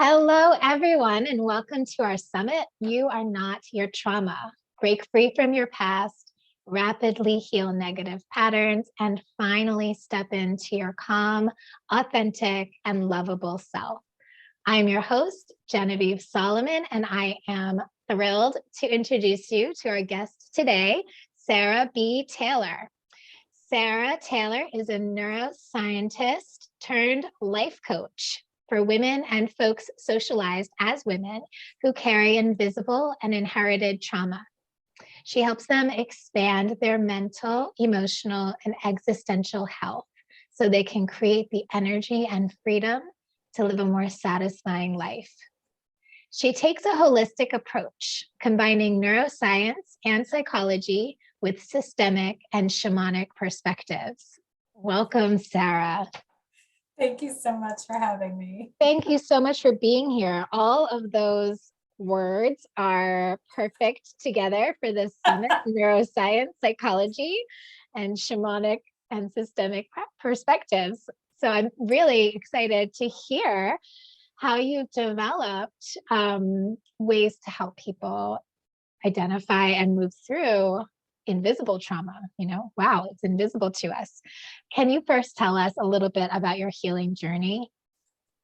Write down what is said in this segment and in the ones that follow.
Hello, everyone, and welcome to our summit. You are not your trauma. Break free from your past, rapidly heal negative patterns, and finally step into your calm, authentic, and lovable self. I'm your host, Genevieve Solomon, and I am thrilled to introduce you to our guest today, Sarah B. Taylor. Sarah Taylor is a neuroscientist turned life coach for women and folks socialized as women who carry invisible and inherited trauma. She helps them expand their mental, emotional, and existential health so they can create the energy and freedom to live a more satisfying life. She takes a holistic approach, combining neuroscience and psychology with systemic and shamanic perspectives. Welcome, Sarah. Thank you so much for having me. Thank you so much for being here. All of those words are perfect together for this summit, neuroscience, psychology, and shamanic and systemic perspectives. So I'm really excited to hear how you've developed ways to help people identify and move through invisible trauma. Wow, it's invisible to us. Can you first tell us a little bit about your healing journey?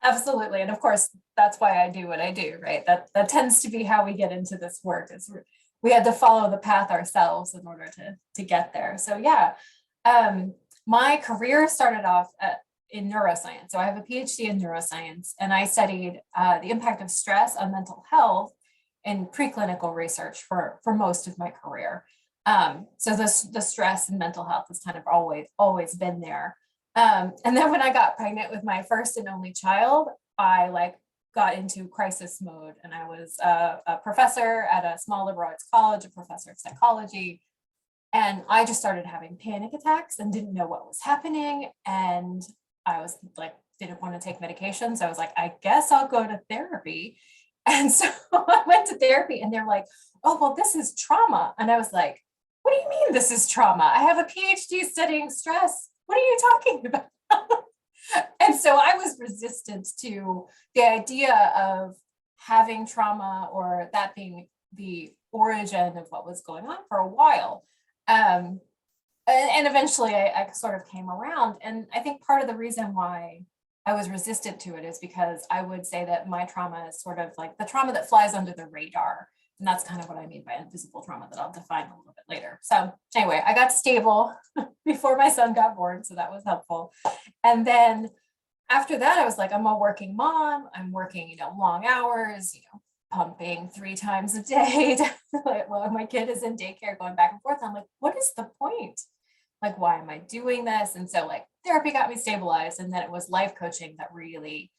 Absolutely. And of course, that's why I do what I do, right? That tends to be how we get into this work. Is we had to follow the path ourselves in order to get there. So yeah, my career started off in neuroscience. So I have a PhD in neuroscience, and I studied the impact of stress on mental health in preclinical research for most of my career. So the stress and mental health has kind of always been there. And then when I got pregnant with my first and only child, I got into crisis mode, and I was a professor at a small liberal arts college, a professor of psychology. And I just started having panic attacks and didn't know what was happening. And I was didn't want to take medication. So I was like, I guess I'll go to therapy. And so I went to therapy, and they're like, oh, well, this is trauma. And I was like, what do you mean this is trauma? I have a PhD studying stress. What are you talking about? And so I was resistant to the idea of having trauma or that being the origin of what was going on for a while. And eventually I sort of came around. And I think part of the reason why I was resistant to it is because I would say that my trauma is sort of like the trauma that flies under the radar. And that's kind of what I mean by invisible trauma that I'll define a little bit later. So anyway, I got stable before my son got born, so that was helpful. And then after that, I was like, I'm a working mom. I'm working, long hours, pumping 3 times a day. Well, my kid is in daycare going back and forth. I'm like, what is the point? Like, why am I doing this? And so therapy got me stabilized. And then it was life coaching that really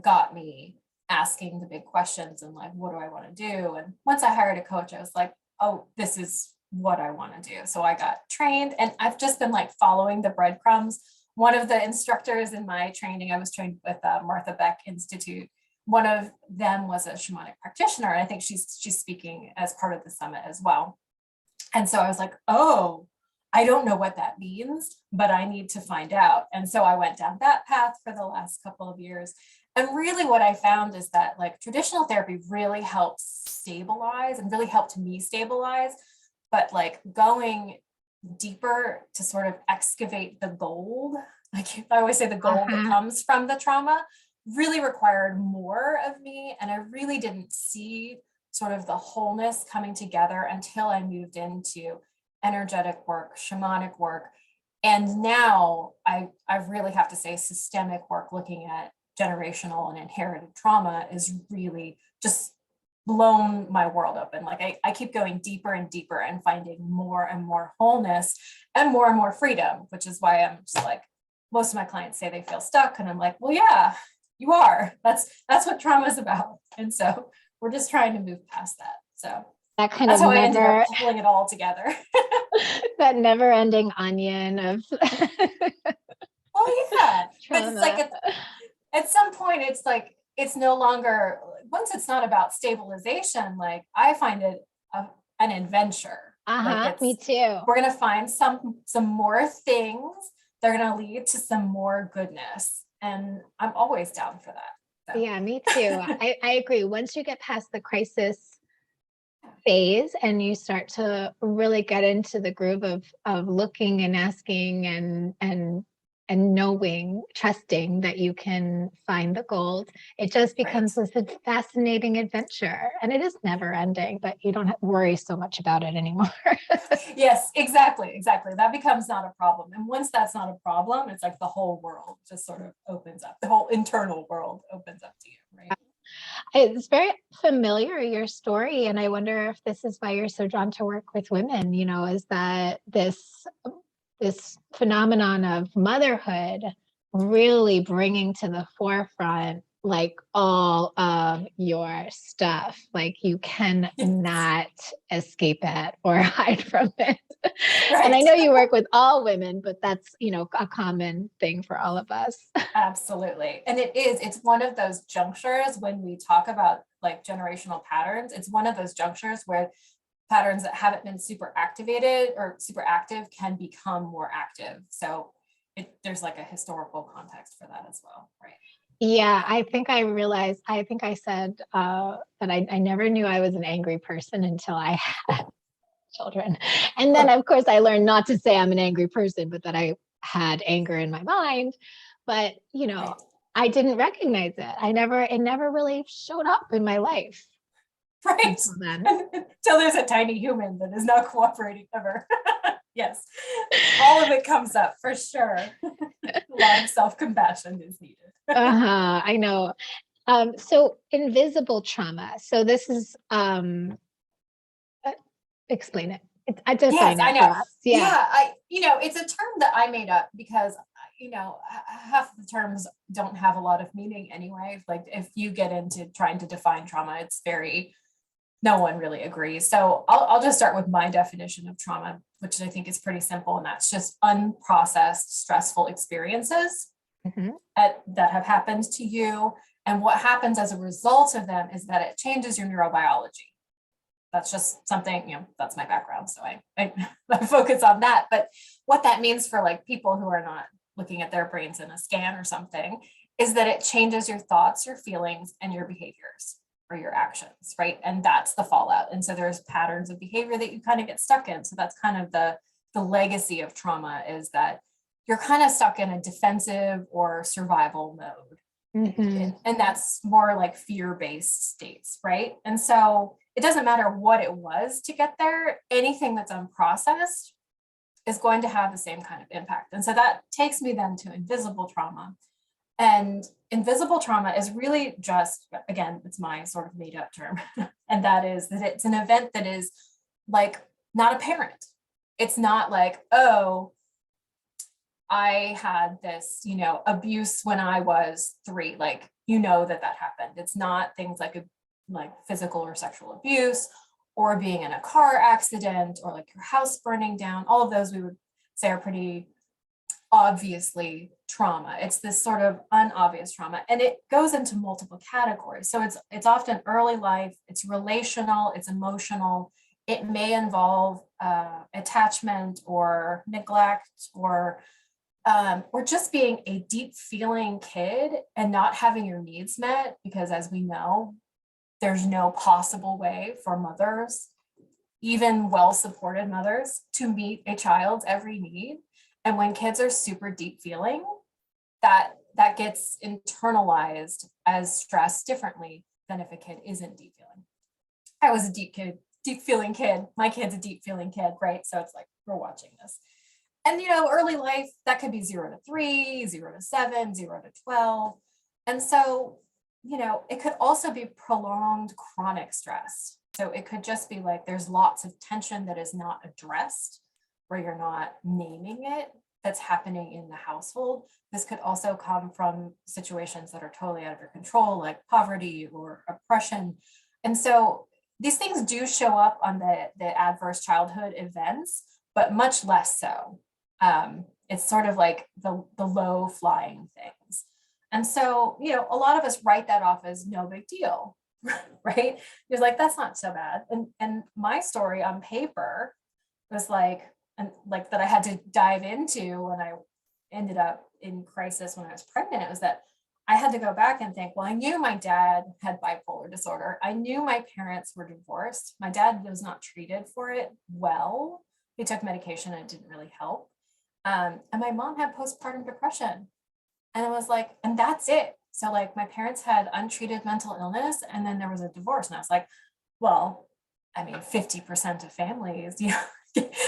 got me asking the big questions and what do I want to do? And once I hired a coach, I was like, oh, this is what I want to do. So I got trained, and I've just been following the breadcrumbs. One of the instructors in my training, I was trained with Martha Beck Institute. One of them was a shamanic practitioner, and I think she's speaking as part of the summit as well. And so I was like, oh, I don't know what that means, but I need to find out. And so I went down that path for the last couple of years. And really what I found is that traditional therapy really helps stabilize and really helped me stabilize, but going deeper to sort of excavate the gold, I always say the gold that comes from the trauma, really required more of me. And I really didn't see sort of the wholeness coming together until I moved into energetic work, shamanic work. And now I really have to say systemic work, looking at generational and inherited trauma, is really just blown my world open. I keep going deeper and deeper and finding more and more wholeness and more freedom, which is why I'm just most of my clients say they feel stuck. And I'm like, well, yeah, you are. That's what trauma is about. And so we're just trying to move past that. So that kind that's of how I ended up pulling it all together. That never-ending onion of well, yeah, but it's at some point it's no longer, once it's not about stabilization, I find it an adventure. Me too. We're gonna find some more things. They're gonna lead to some more goodness, and I'm always down for that. So Yeah, me too. I agree. Once you get past the crisis phase and you start to really get into the groove of looking and asking and knowing, trusting that you can find the gold, it just right. becomes this fascinating adventure. And it is never ending, but you don't have to worry so much about it anymore. Yes, exactly. That becomes not a problem. And once that's not a problem, it's like the whole world just sort of opens up. The whole internal world opens up to you, right? It's very familiar, your story, and I wonder if this is why you're so drawn to work with women, is that this phenomenon of motherhood really bringing to the forefront like all of your stuff. Like you cannot escape it or hide from it. And I Right. know you work with all women, but that's, a common thing for all of us. Absolutely. And it's one of those junctures when we talk about like generational patterns. It's one of those junctures where patterns that haven't been super activated or super active can become more active. So there's like a historical context for that as well, right? Yeah, I think I said that I never knew I was an angry person until I had children. And then, Oh, of course, I learned not to say I'm an angry person, but that I had anger in my mind. But, right. I didn't recognize it. It never really showed up in my life Right. until then. Until there's a tiny human that is not cooperating ever. Yes. All of it comes up for sure. A lot of self-compassion is needed. Uh-huh, I know. So invisible trauma. So this is uh, explain it. I Yes, define I it know. for us. Yeah. Yeah, it's a term that I made up because half the terms don't have a lot of meaning anyway. Like if you get into trying to define trauma, it's very no one really agrees. So I'll just start with my definition of trauma, which I think is pretty simple, and that's just unprocessed stressful experiences Mhm. that have happened to you. And what happens as a result of them is that it changes your neurobiology. That's just something, that's my background. So I focus on that. But what that means for like people who are not looking at their brains in a scan or something is that it changes your thoughts, your feelings, and your behaviors or your actions, right? And that's the fallout. And so there's patterns of behavior that you kind of get stuck in. So that's kind of the legacy of trauma, is that you're kind of stuck in a defensive or survival mode. Mhm. And that's more like fear-based states, right? And so it doesn't matter what it was to get there, anything that's unprocessed is going to have the same kind of impact. And so that takes me then to invisible trauma. And invisible trauma is really just, again, it's my sort of made up term, and that is that it's an event that is like not apparent. It's not like, oh, I had this, abuse when I was 3. Like, that happened. It's not things like physical or sexual abuse or being in a car accident or like your house burning down. All of those we would say are pretty obviously trauma. It's this sort of unobvious trauma, and it goes into multiple categories. So it's often early life, it's relational, it's emotional. It may involve attachment or neglect or just being a deep feeling kid and not having your needs met, because as we know, there's no possible way for mothers, even well-supported mothers, to meet a child's every need. And when kids are super deep feeling, that gets internalized as stress differently than if a kid isn't deep feeling. I was a deep feeling kid. My kid's a deep feeling kid, right? So it's like we're watching this. And early life, that could be 0 to 3, 0 to 7, 0 to 12. And so, it could also be prolonged chronic stress. So it could just be like there's lots of tension that is not addressed, where you're not naming it, that's happening in the household. This could also come from situations that are totally out of your control, like poverty or oppression. And so these things do show up on the adverse childhood events, but much less so. It's sort of like the low flying things. And so, a lot of us write that off as no big deal, right? It's like, that's not so bad. And my story on paper was like, and like that I had to dive into when I ended up in crisis when I was pregnant, was that I had to go back and think, well, I knew my dad had bipolar disorder. I knew my parents were divorced. My dad was not treated for it well. He took medication and it didn't really help. And my mom had postpartum depression. And I was like, and that's it. So like my parents had untreated mental illness and then there was a divorce. And I was like, well, I mean, 50% of families,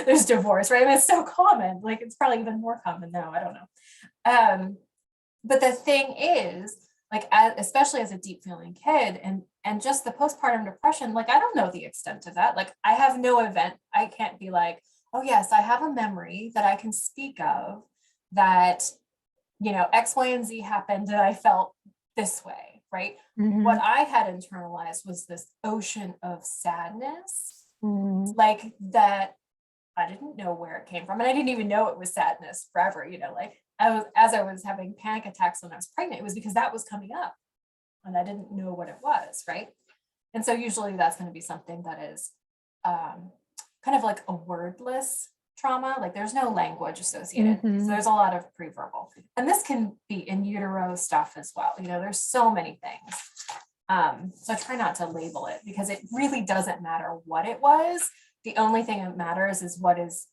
there's divorce, right? I mean, it's so common. Like it's probably even more common now. I don't know. But the thing is, like, especially as a deep feeling kid and just the postpartum depression, like, I don't know the extent of that. Like, I have no event. I can't be like, oh yes, I have a memory that I can speak of that, X, Y, and Z happened and I felt this way, right? What I had internalized was this ocean of sadness, like that I didn't know where it came from. And I didn't even know it was sadness forever, like as I was having panic attacks when I was pregnant, it was because that was coming up and I didn't know what it was, right? And so usually that's going to be something that is kind of like a wordless trauma, like there's no language associated. So there's a lot of pre-verbal. And this can be in utero stuff as well. There's so many things. So I try not to label it because it really doesn't matter what it was. The only thing that matters is what is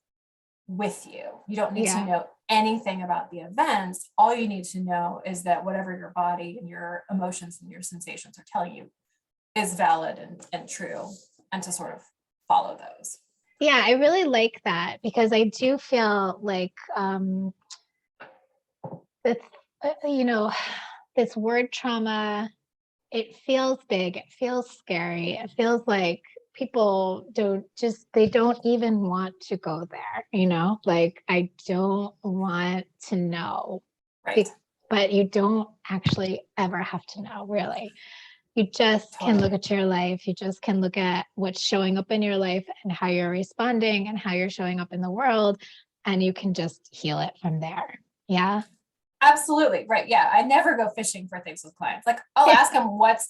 with you. You don't need to know anything about the events. All you need to know is that whatever your body and your emotions and your sensations are telling you is valid and true, and to sort of follow those. Yeah, I really like that because I do feel like it's, this word trauma, it feels big, it feels scary, it feels like people they don't even want to go there, like I don't want to know. Right. But you don't actually ever have to know, really. You just can look at your life. You just can look at what's showing up in your life and how you're responding and how you're showing up in the world. And you can just heal it from there. Yeah. Absolutely. Right. Yeah. I never go fishing for things with clients. Like I'll ask them what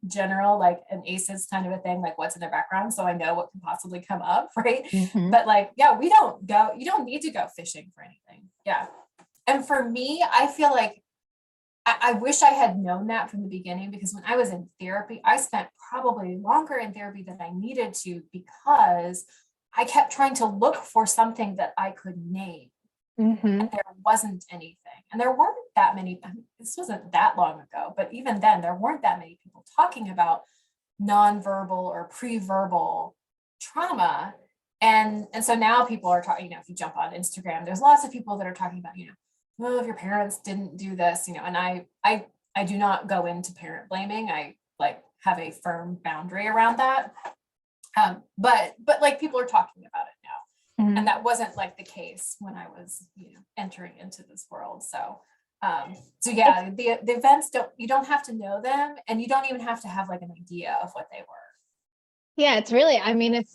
general, like an ACEs kind of a thing, like what's in their background. So I know what can possibly come up. Right. But like, yeah, you don't need to go fishing for anything. Yeah. And for me, I feel like I wish I had known that from the beginning, because when I was in therapy, I spent probably longer in therapy than I needed to, because I kept trying to look for something that I could name. And there wasn't anything. And there weren't that many, this wasn't that long ago, but even then there weren't that many people talking about nonverbal or pre-verbal trauma. And so now people are talking, if you jump on Instagram, there's lots of people that are talking about, well, if your parents didn't do this, and I do not go into parent blaming. I like have a firm boundary around that. But like people are talking about it now. And that wasn't like the case when I was, entering into this world. So yeah, the events you don't have to know them, and you don't even have to have like an idea of what they were. Yeah, it's really,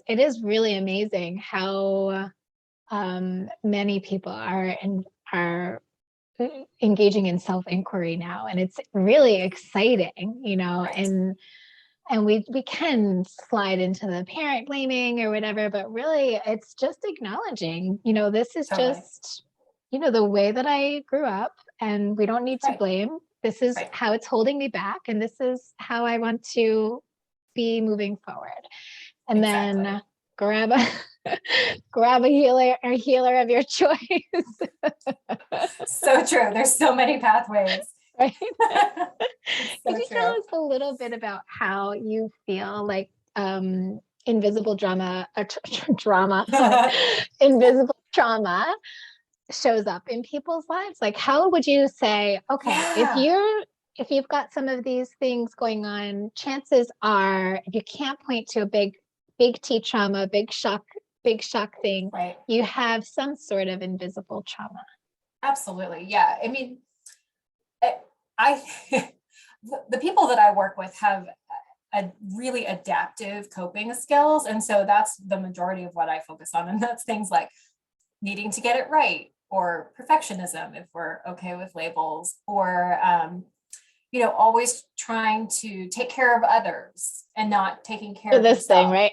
it is really amazing how many people are engaging in self-inquiry now, and it's really exciting, right. And we can slide into the parent blaming or whatever, but really it's just acknowledging, this is just, the way that I grew up, and we don't need to blame. This is how it's holding me back, and this is how I want to be moving forward. And then grab a healer of your choice. So true. There's so many pathways. Right. Could you tell us a little bit about how you feel like invisible invisible trauma shows up in people's lives? Like, how would you say, okay, if you've got some of these things going on, chances are, if you can't point to a big T trauma, big shock thing, you have some sort of invisible trauma. Absolutely. Yeah. I mean, the people that I work with have a really adaptive coping skills. And so that's the majority of what I focus on. And that's things like needing to get it right, or perfectionism, if we're okay with labels, or, always trying to take care of others and not taking care of this yourself. Thing,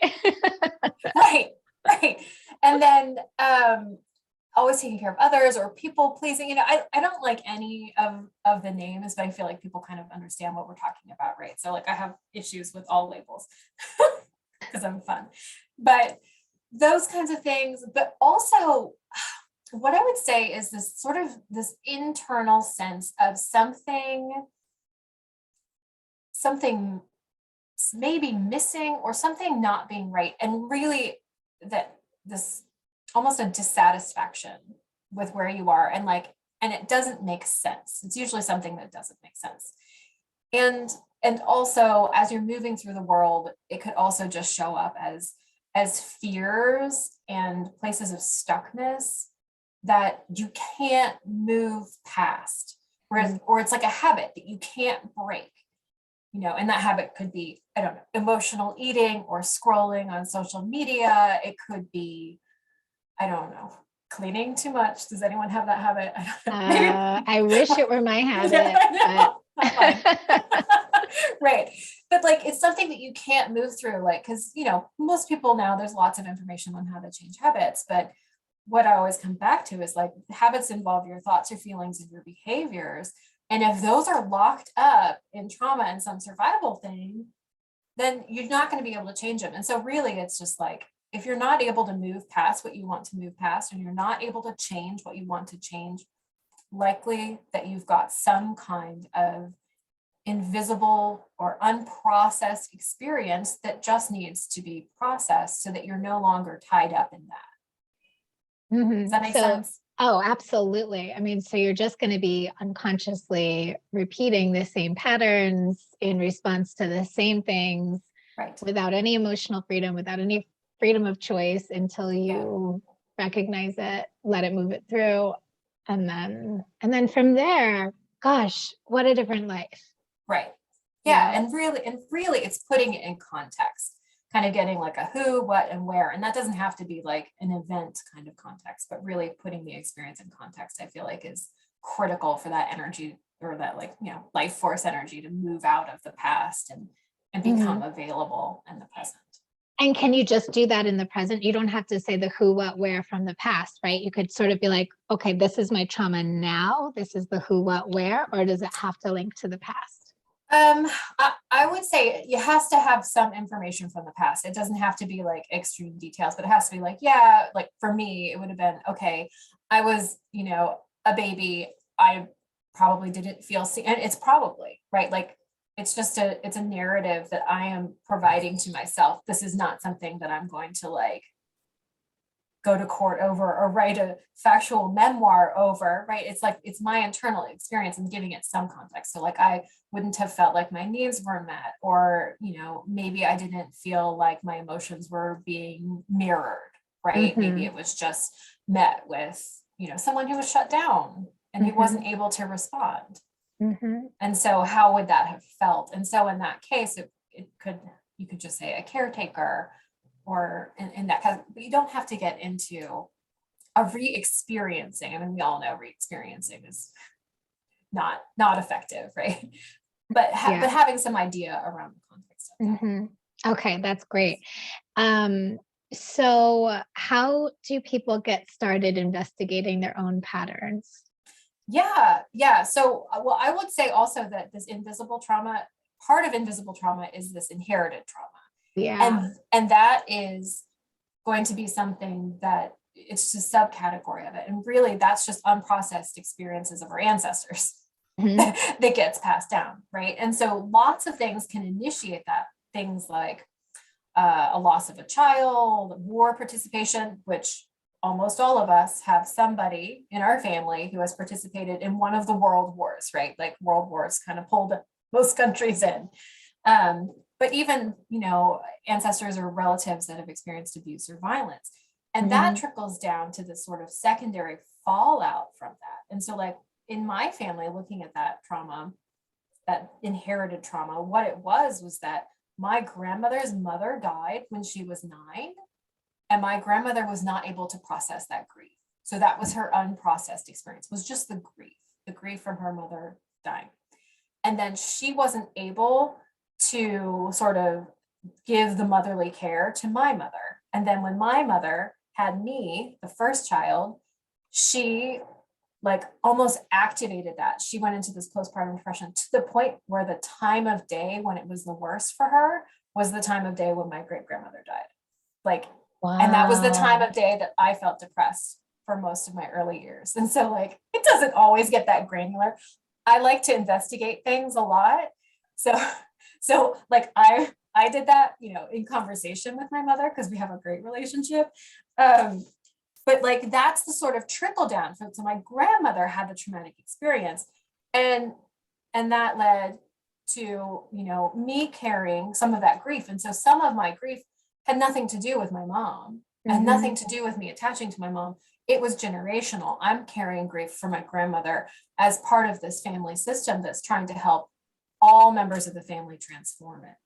right? Right. And then always taking care of others or people pleasing. I don't like any of the names, but I feel like people kind of understand what we're talking about, right? So like I have issues with all labels because I'm fun. But those kinds of things, but also what I would say is this sort of this internal sense of something maybe missing or something not being right. And really that this almost a dissatisfaction with where you are and it doesn't make sense. It's usually something that doesn't make sense. And also as you're moving through the world, it could also just show up as fears and places of stuckness that you can't move past, or it's like a habit that you can't break, and that habit could be, I don't know, emotional eating or scrolling on social media. It could be, I don't know, cleaning too much. Does anyone have that habit? I wish it were my habit. Right. But like, it's something that you can't move through, like, because, most people now, there's lots of information on how to change habits. But what I always come back to is like, habits involve your thoughts, your feelings, and your behaviors. And if those are locked up in trauma and some survival thing, then you're not going to be able to change them. And so really, it's just like, if you're not able to move past what you want to move past, and you're not able to change what you want to change, likely that you've got some kind of invisible or unprocessed experience that just needs to be processed so that you're no longer tied up in that. Does that make sense? Oh, absolutely. I mean, so you're just going to be unconsciously repeating the same patterns in response to the same things, right, without any emotional freedom, without any freedom of choice until you recognize it, let it move it through. And then from there, gosh, what a different life. Right. Yeah. And really it's putting it in context, kind of getting like a who, what, and where. And that doesn't have to be like an event kind of context, but really putting the experience in context, I feel like is critical for that energy, or that life force energy to move out of the past and become available in the present. And can you just do that in the present? You don't have to say the who, what, where from the past, right? You could sort of be like, okay, this is my trauma now. This is the who, what, where, or does it have to link to the past? I would say it has to have some information from the past. It doesn't have to be like extreme details, but it has to be like, like for me, it would have been, okay, I was, a baby. I probably didn't feel seen. And it's probably, right? Like, it's a narrative that I am providing to myself. This is not something that I'm going to like go to court over or write a factual memoir over, right? It's like, it's my internal experience and giving it some context. So like, I wouldn't have felt like my needs were met, or, maybe I didn't feel like my emotions were being mirrored, right? Maybe it was just met with, someone who was shut down and who wasn't able to respond. And so how would that have felt? And so in that case, you could just say a caretaker, or in that case, but you don't have to get into a re-experiencing. I mean, we all know re-experiencing is not effective, right? But having some idea around the context of that. Okay, that's great. So how do people get started investigating their own patterns? Yeah. So, well, I would say also that this invisible trauma, part of invisible trauma is this inherited trauma. Yeah. And that is going to be something that it's just a subcategory of it. And really that's just unprocessed experiences of our ancestors that gets passed down, right? And so lots of things can initiate that. Things like a loss of a child, war participation, which almost all of us have somebody in our family who has participated in one of the world wars, right? Like world wars kind of pulled most countries in. But even, ancestors or relatives that have experienced abuse or violence. And that trickles down to the sort of secondary fallout from that. And so like in my family, looking at that trauma, that inherited trauma, what it was that my grandmother's mother died when she was 9. And my grandmother was not able to process that grief. So that was her unprocessed experience, was just the grief from her mother dying. And then she wasn't able to sort of give the motherly care to my mother. And then when my mother had me, the first child, she like almost activated that. She went into this postpartum depression to the point where the time of day when it was the worst for her was the time of day when my great grandmother died. Like, and that was the time Wow. of day that I felt depressed for most of my early years. And so like, it doesn't always get that granular. I like to investigate things a lot. So, so like I did that, you know, in conversation with my mother because we have a great relationship. But like that's the sort of trickle down from, so my grandmother had the traumatic experience, and that led to, you know, me carrying some of that grief. And so some of my grief had nothing to do with my mom and Mhm. nothing to do with me attaching to my mom. It was generational. I'm carrying grief from my grandmother as part of this family system that's trying to help all members of the family transform it.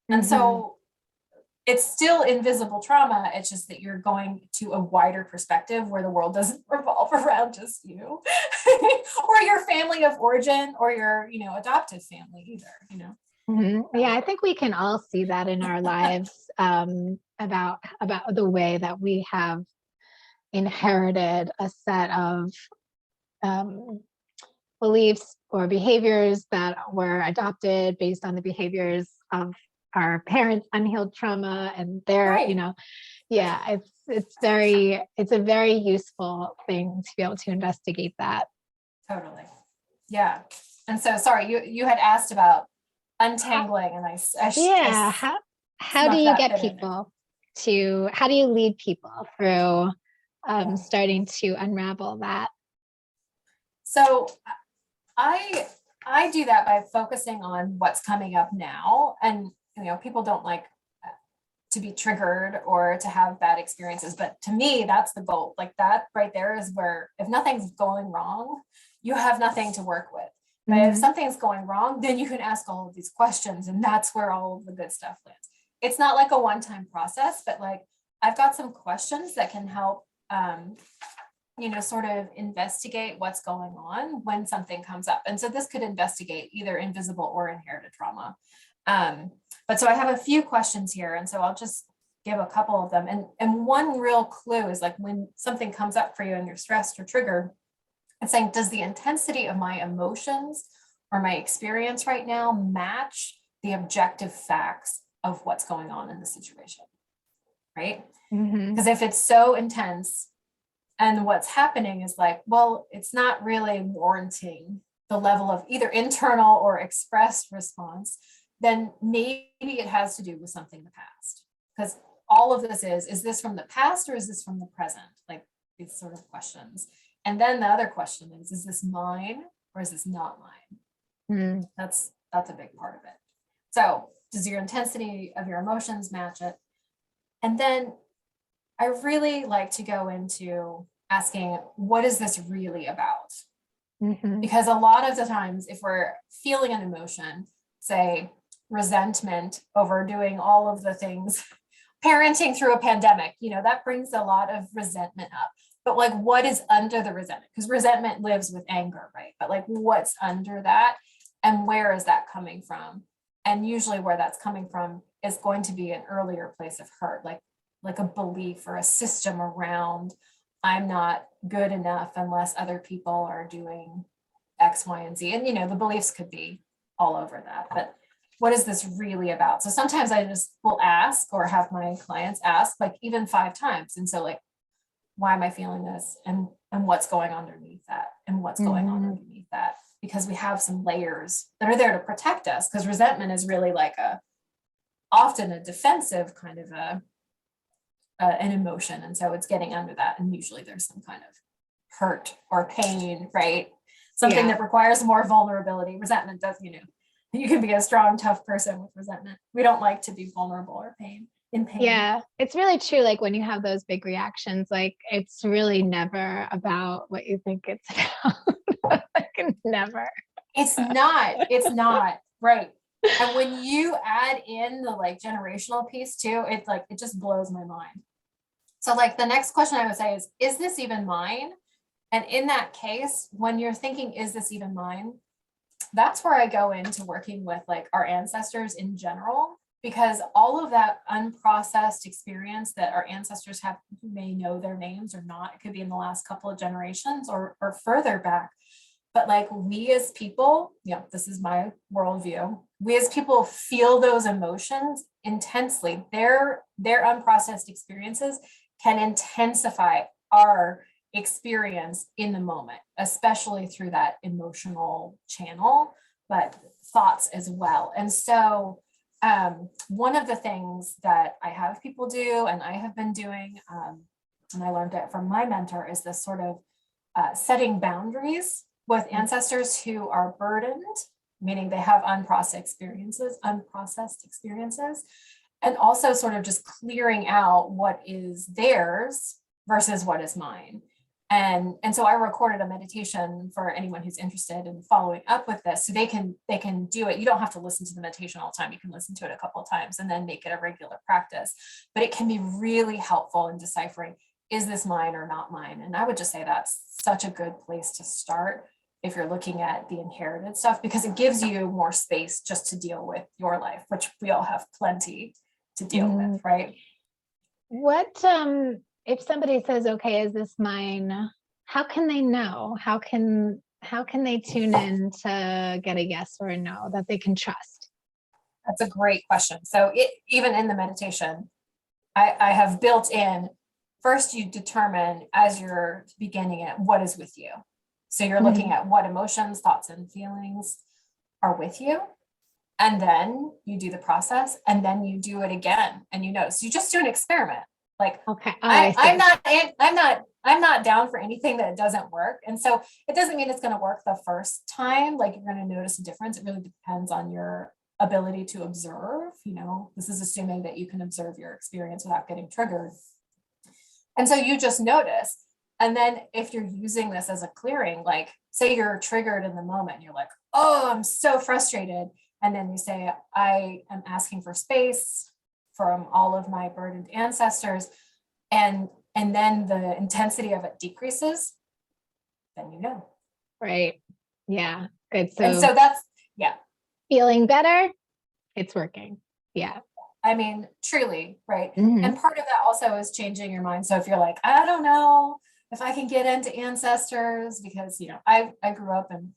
And Mhm. so it's still invisible trauma. It's just that you're going to a wider perspective where the world doesn't revolve around just you or your family of origin or your, you know, adoptive family either, you know. Mhm. Yeah, So, I think we can all see that in our lives, about the way that we have inherited a set of um, beliefs or behaviors that were adopted based on the behaviors of our parents' unhealed trauma and their, right. yeah, it's a very useful thing to be able to investigate that. Totally. Yeah. And so, sorry, you had asked about Ho- untangling, and I Yeah, how do snuck you that get bit in there. people how do you lead people through Yeah. starting to unravel that? So I I do that by focusing on what's coming up now, and you know, people don't like to be triggered or to have bad experiences, but to me that's the goal. Like that right there is where if nothing's going wrong, you have nothing to work with. But if Mhm. something's going wrong, then you can ask all of these questions, and that's where all of the good stuff lands. It's not like a one-time process, but like I've got some questions that can help you know, sort of investigate what's going on when something comes up. And so this could investigate either invisible or inherited trauma. Um, but so I have a few questions here, and so I'll just give a couple of them. And one real clue is like when something comes up for you and you're stressed or triggered, it's saying, does the intensity of my emotions or my experience right now match the objective facts of what's going on in the situation? Right? Mhm. Because if it's so intense, and what's happening is like, well, it's not really warranting the level of either internal or expressed response, then maybe it has to do with something in the past. Because all of this is this from the past or is this from the present? Like these sort of questions. And then the other question is this mine or is this not mine? Mhm. That's a big part of it. So does your intensity of your emotions match it? And then I really like to go into asking, what is this really about? Mhm. Because a lot of the times, if we're feeling an emotion, say resentment over doing all of the things, parenting through a pandemic, you know, that brings a lot of resentment up. But like, what is under the resentment? Because resentment lives with anger, right? But like, what's under that? And where is that coming from? And usually, where that's coming from is going to be an earlier place of hurt, like a belief or a system around I'm not good enough unless other people are doing X, Y, and Z. And you know, the beliefs could be all over that. But what is this really about? So sometimes I just will ask or have my clients ask, like even 5 times. And so like, why am I feeling this? And what's going on underneath that? And what's going on Mhm. underneath that? Because we have some layers that are there to protect us. Because resentment is really like a often a defensive kind of an emotion. And so it's getting under that. And usually there's some kind of hurt or pain, right? Something Yeah. that requires more vulnerability. Resentment does, you know, you can be a strong, tough person with resentment. We don't like to be vulnerable or in pain. Yeah, it's really true. Like when you have those big reactions, like it's really never about what you think it's about. Like never. It's not, right. And when you add in the like generational piece too, it's like, it just blows my mind. So like the next question I would say is this even mine? And in that case, when you're thinking, is this even mine? That's where I go into working with like our ancestors in general. because all of that unprocessed experience that our ancestors have, you may know their names or not, it could be in the last couple of generations or further back. But like we as people, this is my worldview. We as people feel those emotions intensely. Their unprocessed experiences can intensify our experience in the moment, especially through that emotional channel, but thoughts as well. And so one of the things that I have people do, and I have been doing, and I learned it from my mentor, is this sort of setting boundaries with ancestors who are burdened, meaning they have unprocessed experiences, and also sort of just clearing out what is theirs versus what is mine. And so I recorded a meditation for anyone who's interested in following up with this, so they can do it. You don't have to listen to the meditation all the time. You can listen to it a couple of times and then make it a regular practice. But it can be really helpful in deciphering, is this mine or not mine? And I would just say that's such a good place to start if you're looking at the inherited stuff, because it gives you more space just to deal with your life, which we all have plenty to deal with, right? What if somebody says, okay, is this mine? How can they know? How can they tune in to get a yes or a no that they can trust? That's a great question. So even in the meditation, I have built in, first you determine as you're beginning it, what is with you. So you're looking at what emotions, thoughts, and feelings are with you. And then you do the process, and then you do it again, and you notice. You just do an experiment. Like, okay, I'm not down for anything that doesn't work. And so it doesn't mean it's going to work the first time. Like, you're going to notice a difference. It really depends on your ability to observe. This is assuming that you can observe your experience without getting triggered. And so you just notice. And then if you're using this as a clearing, like say you're triggered in the moment, you're like, oh, I'm so frustrated. And then you say, I am asking for space from all of my burdened ancestors. And then the intensity of it decreases, then you know. Right. Yeah. Good. And so that's, feeling better. It's working. Yeah. I mean, truly, right? And part of that also is changing your mind. So if you're like, I don't know if I can get into ancestors, because I grew up in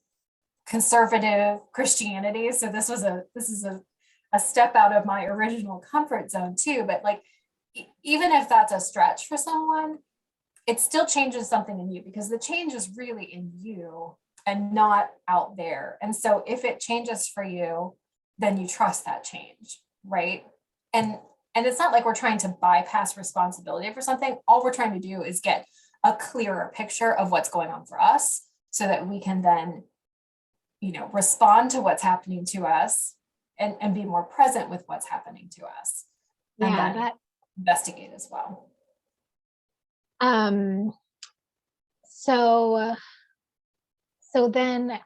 conservative Christianity, so this is a step out of my original comfort zone too. But like, even if that's a stretch for someone, it still changes something in you, because the change is really in you and not out there. And so if it changes for you, then you trust that change, right? And it's not like we're trying to bypass responsibility for something. All we're trying to do is get a clearer picture of what's going on for us, so that we can then, respond to what's happening to us and be more present with what's happening to us. And then investigate as well. So then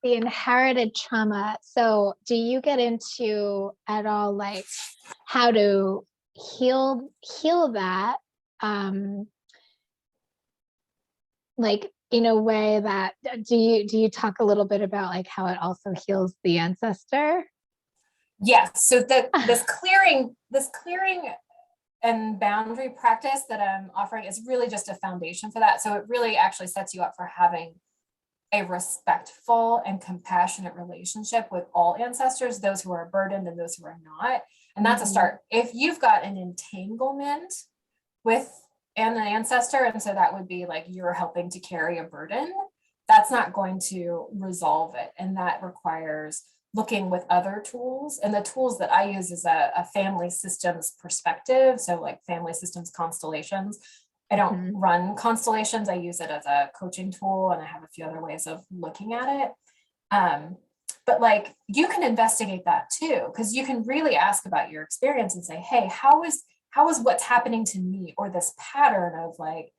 the inherited trauma. So do you get into at all like how to heal that? Like in a way that do you talk a little bit about like how it also heals the ancestor? Yes. So this clearing and boundary practice that I'm offering is really just a foundation for that. So it really actually sets you up for having a respectful and compassionate relationship with all ancestors, those who are burdened and those who are not. And that's a start. If you've got an entanglement with an ancestor, and so that would be like you're helping to carry a burden, that's not going to resolve it. And that requires looking with other tools. And the tools that I use is a family systems perspective. So like family systems constellations. I don't run constellations. I use it as a coaching tool, and I have a few other ways of looking at it. But like you can investigate that too, because you can really ask about your experience and say, hey, how is what's happening to me, or this pattern of like,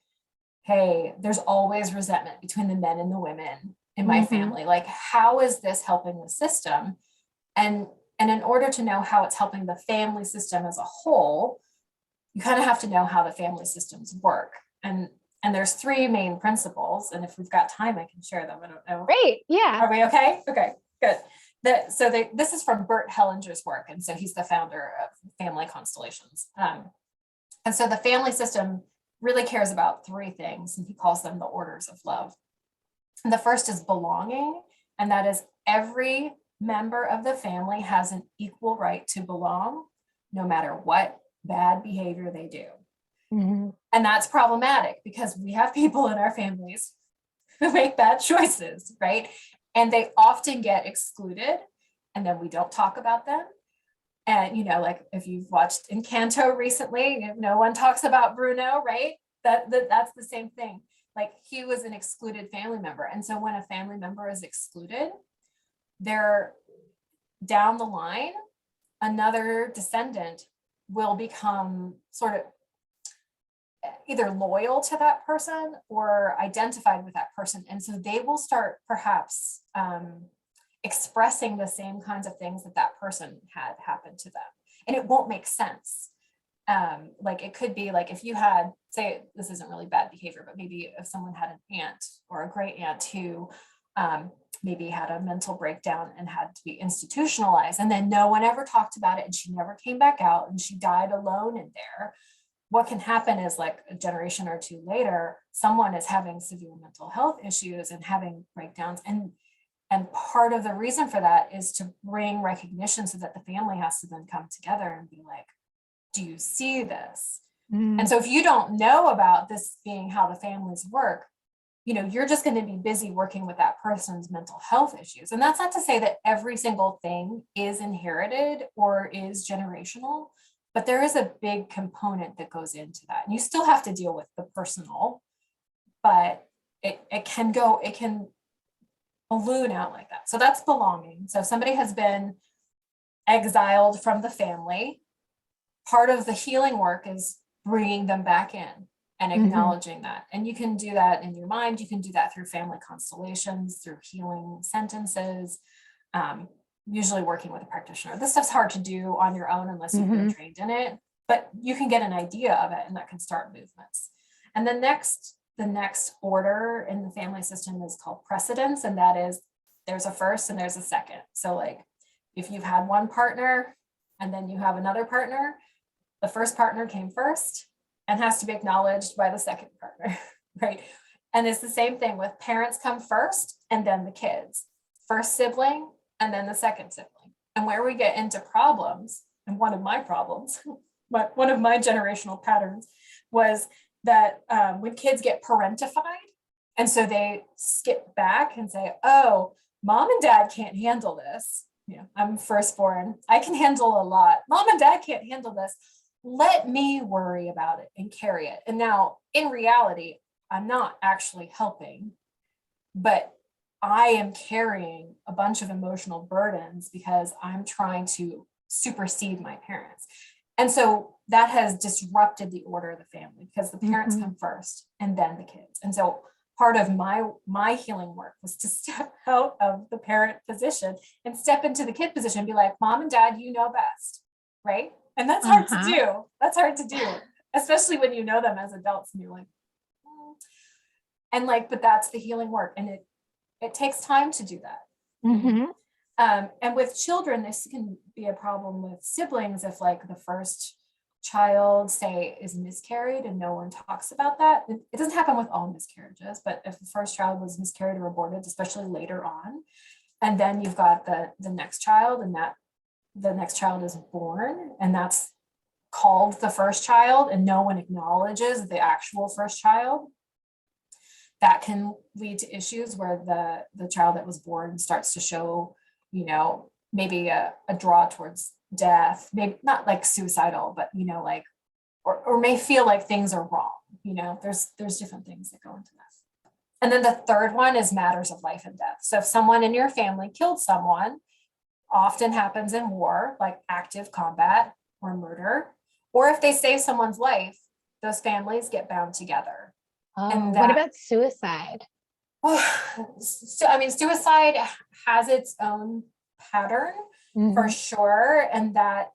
hey, there's always resentment between the men and the women in my family. Like, how is this helping the system? And in order to know how it's helping the family system as a whole, you kind of have to know how the family systems work. And there's three main principles. And if we've got time, I can share them. I don't know. Great. Yeah. Are we okay? Okay, good. This is from Bert Hellinger's work. And so he's the founder of Family Constellations. And so the family system really cares about three things, and he calls them the orders of love. And the first is belonging, and that is every member of the family has an equal right to belong, no matter what bad behavior they do. Mm-hmm. And that's problematic because we have people in our families who make bad choices, right? And they often get excluded, and then we don't talk about them. And, like if you've watched Encanto recently, no one talks about Bruno, right? That's the same thing. Like he was an excluded family member. And so when a family member is excluded, they're down the line, another descendant will become sort of either loyal to that person or identified with that person. And so they will start perhaps expressing the same kinds of things that person had happened to them. And it won't make sense. Like it could be like if you had, say, this isn't really bad behavior, but maybe if someone had an aunt or a great aunt who maybe had a mental breakdown and had to be institutionalized, and then no one ever talked about it, and she never came back out, and she died alone in there. What can happen is like a generation or two later, someone is having severe mental health issues and having breakdowns. And part of the reason for that is to bring recognition so that the family has to then come together and be like, do you see this? And so if you don't know about this being how the families work, you're just going to be busy working with that person's mental health issues. And that's not to say that every single thing is inherited or is generational, but there is a big component that goes into that. And you still have to deal with the personal, but it can balloon out like that. So that's belonging. So if somebody has been exiled from the family, part of the healing work is bringing them back in and acknowledging that. And you can do that in your mind. You can do that through family constellations, through healing sentences, usually working with a practitioner. This stuff's hard to do on your own unless you've been trained in it, but you can get an idea of it, and that can start movements. And the next order in the family system is called precedence. And that is, there's a first and there's a second. So like if you've had one partner and then you have another partner, the first partner came first and has to be acknowledged by the second partner, right? And it's the same thing with parents come first and then the kids, first sibling and then the second sibling. And where we get into problems, and one of my problems, but one of my generational patterns was that when kids get parentified, and so they skip back and say, oh, mom and dad can't handle this. I'm firstborn. I can handle a lot. Mom and dad can't handle this. Let me worry about it and carry it. And now in reality, I'm not actually helping, but I am carrying a bunch of emotional burdens because I'm trying to supersede my parents. And so that has disrupted the order of the family because the parents come first and then the kids. And so part of my healing work was to step out of the parent position and step into the kid position and be like, mom and dad, you know best, right? And that's hard to do. That's hard to do, especially when you know them as adults and you're like, and like, but that's the healing work. And it takes time to do that. And with children, this can be a problem with siblings if like the first child, say, is miscarried and no one talks about that. It doesn't happen with all miscarriages, but if the first child was miscarried or aborted, especially later on, and then you've got the next child, and that the next child is born, and that's called the first child, and no one acknowledges the actual first child, that can lead to issues where the child that was born starts to show, maybe a draw towards death, maybe not like suicidal, but like, or may feel like things are wrong. There's different things that go into that. And then the third one is matters of life and death. So if someone in your family killed someone, often happens in war, like active combat or murder, or if they save someone's life, those families get bound together. And what about suicide? So, I mean, suicide has its own pattern for sure. And that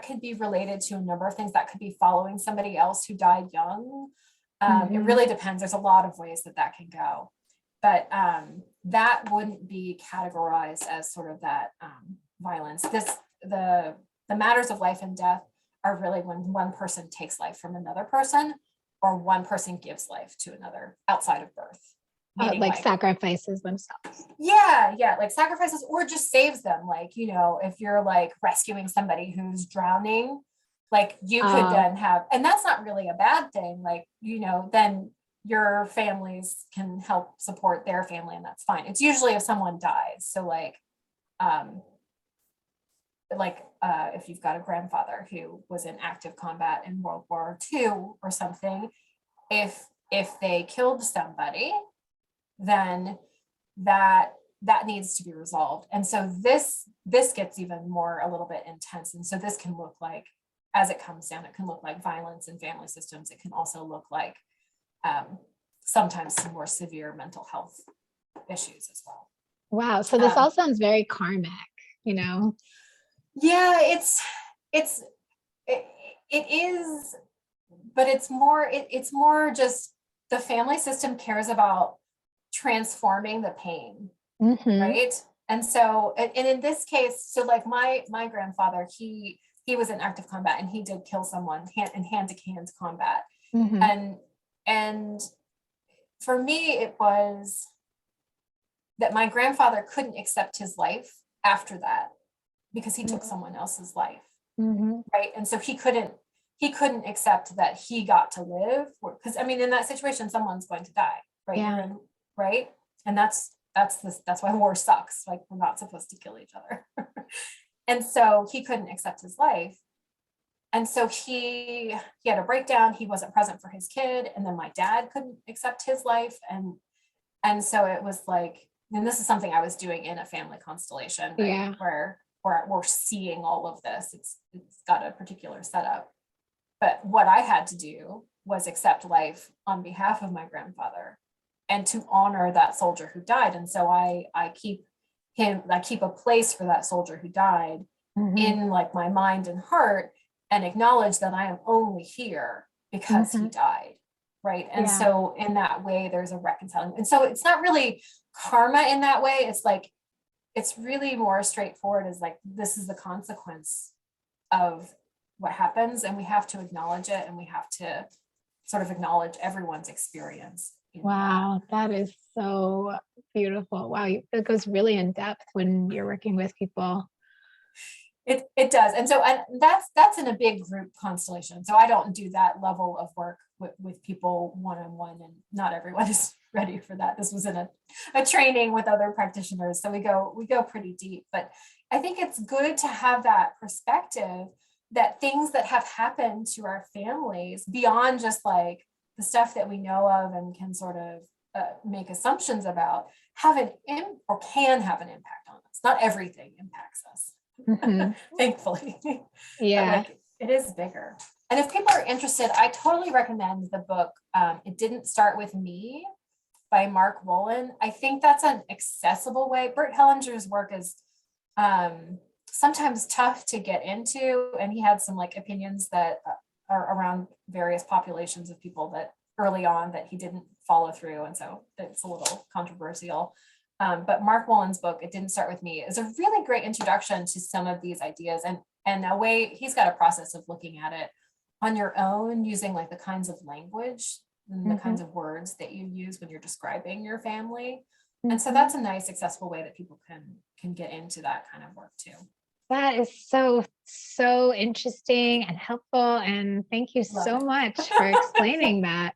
could be related to a number of things. That could be following somebody else who died young. It really depends. There's a lot of ways that can go. But that wouldn't be categorized as sort of that violence. The matters of life and death are really when one person takes life from another person, or one person gives life to another outside of birth. Meaning like sacrifices themselves. Yeah, like sacrifices, or just saves them. Like, if you're like rescuing somebody who's drowning, like you could then have, and that's not really a bad thing. Like, then your families can help support their family, and that's fine. It's usually if someone dies. So if you've got a grandfather who was in active combat in World War II or something, if they killed somebody, then that needs to be resolved. And so this gets even more a little bit intense. And so this can look like, as it comes down, it can look like violence in family systems. It can also look like sometimes some more severe mental health issues as well. Wow. So this all sounds very karmic, Yeah, it is, but it's more just the family system cares about transforming the pain, right? And so, and in this case, so like my grandfather, he was in active combat, and he did kill someone in hand-to-hand combat. And for me, it was that my grandfather couldn't accept his life after that, because he took someone else's life, right? And so he couldn't accept that he got to live, because I mean, in that situation, someone's going to die, right? Yeah. Right? And that's why war sucks. Like, we're not supposed to kill each other. And so he couldn't accept his life. And so he had a breakdown. He wasn't present for his kid. And then my dad couldn't accept his life. And so it was like, and this is something I was doing in a family constellation, right? Yeah. Where we're seeing all of this. It's got a particular setup. But what I had to do was accept life on behalf of my grandfather, and to honor that soldier who died. And so I keep a place for that soldier who died in like my mind and heart, and acknowledge that I am only here because he died, right? And so in that way, there's a reconciling. And so it's not really karma in that way. It's like, it's really more straightforward, as like, this is the consequence of what happens, and we have to acknowledge it, and we have to sort of acknowledge everyone's experience. Wow, that is so beautiful. Wow, it goes really in depth when you're working with people. It does. And so, and that's in a big group constellation. So I don't do that level of work with people one-on-one, and not everyone is ready for that. This was in a training with other practitioners. So we go pretty deep, but I think it's good to have that perspective, that things that have happened to our families beyond just like the stuff that we know of and can sort of make assumptions about, or can have an impact on us. Not everything impacts us. Thankfully. Yeah. Like, it is bigger. And if people are interested, I totally recommend the book, It Didn't Start With Me by Mark Wolynn. I think that's an accessible way. Bert Hellinger's work is sometimes tough to get into, and he had some like opinions that are around various populations of people that early on that he didn't follow through, and so it's a little controversial. But Mark Wolynn's book, It Didn't Start With Me, is a really great introduction to some of these ideas, and a way he's got a process of looking at it on your own, using like the kinds of language and the kinds of words that you use when you're describing your family. And so that's a nice, accessible way that people can get into that kind of work too. That is so interesting and helpful. And thank you so much for explaining that.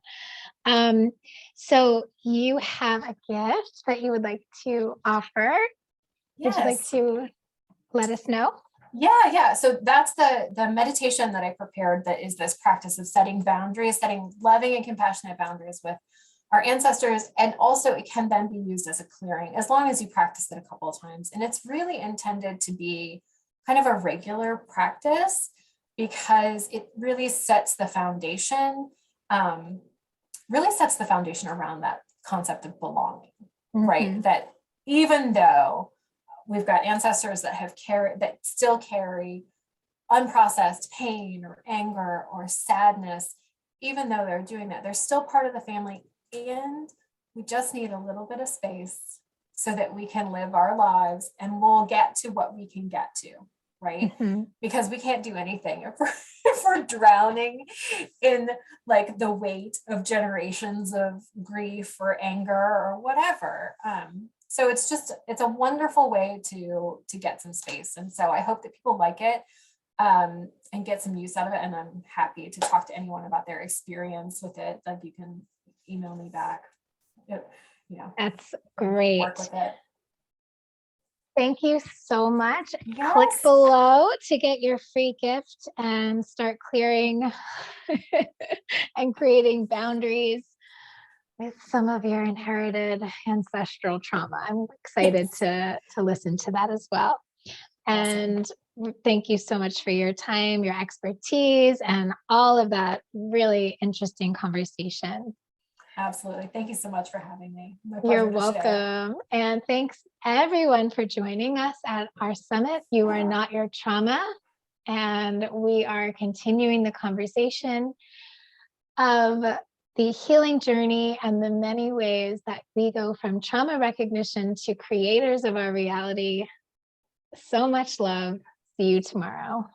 So you have a gift that you would like to offer. Yes. Would you like to let us know? Yeah. So that's the meditation that I prepared, that is this practice of setting boundaries, setting loving and compassionate boundaries with our ancestors. And also it can then be used as a clearing, as long as you practice it a couple of times. And it's really intended to be kind of a regular practice, because it really sets the foundation, around that concept of belonging, right? That even though we've got ancestors that still carry unprocessed pain or anger or sadness, even though they're doing that, they're still part of the family, and we just need a little bit of space so that we can live our lives and we'll get to what we can get to, right? Mhm. Because we can't do anything if we're, if we're drowning in like the weight of generations of grief or anger or whatever. So it's a wonderful way to get some space. And so I hope that people like it and get some use out of it. And I'm happy to talk to anyone about their experience with it. Like you can email me back, you know, That's work great. with it. Thank you so much. Click Yes. below to get your free gift and start clearing and creating boundaries with some of your inherited ancestral trauma. I'm excited to listen to that as well. Awesome. And thank you so much for your time, your expertise, and all of that really interesting conversation. Absolutely. Thank you so much for having me. My You're pleasure to share. welcome. And thanks everyone for joining us at our summit. You are not your trauma. And we are continuing the conversation of the healing journey and the many ways that we go from trauma recognition to creators of our reality. So much love. See you tomorrow.